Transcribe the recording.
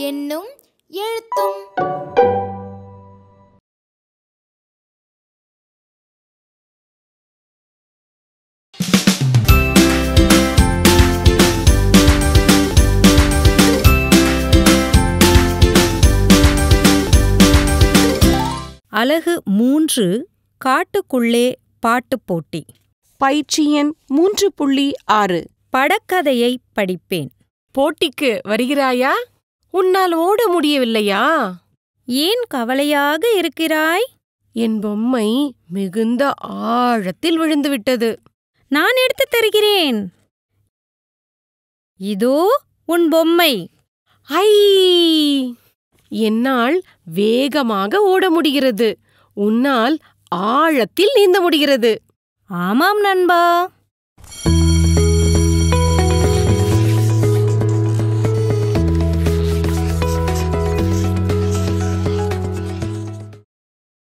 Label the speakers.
Speaker 1: எண்ணும் எழுத்தும்.
Speaker 2: அலகு 3 காட்டுக்குள்ளே பாட்டுப் போட்டி.
Speaker 3: பயிற்சி எண் 3.6.
Speaker 2: படக்கதையை படிப்பேன்.
Speaker 4: போட்டிக்கு வருகிறாயா? உன்னால் ஓட முடியவில்லையா?
Speaker 2: ஏன் கவலையாக இருக்கிறாய்?
Speaker 4: என் பொம்மை மிகுந்த ஆழத்தில் விழுந்துவிட்டது.
Speaker 2: நான் எடுத்துத் தருகிறேன். இதோ உன் பொம்மை.
Speaker 4: ஐ! என்னால் வேகமாக ஓட முடிகிறது. உன்னால் ஆழத்தில் நீந்த முடிகிறது.
Speaker 2: ஆமாம் நண்பா.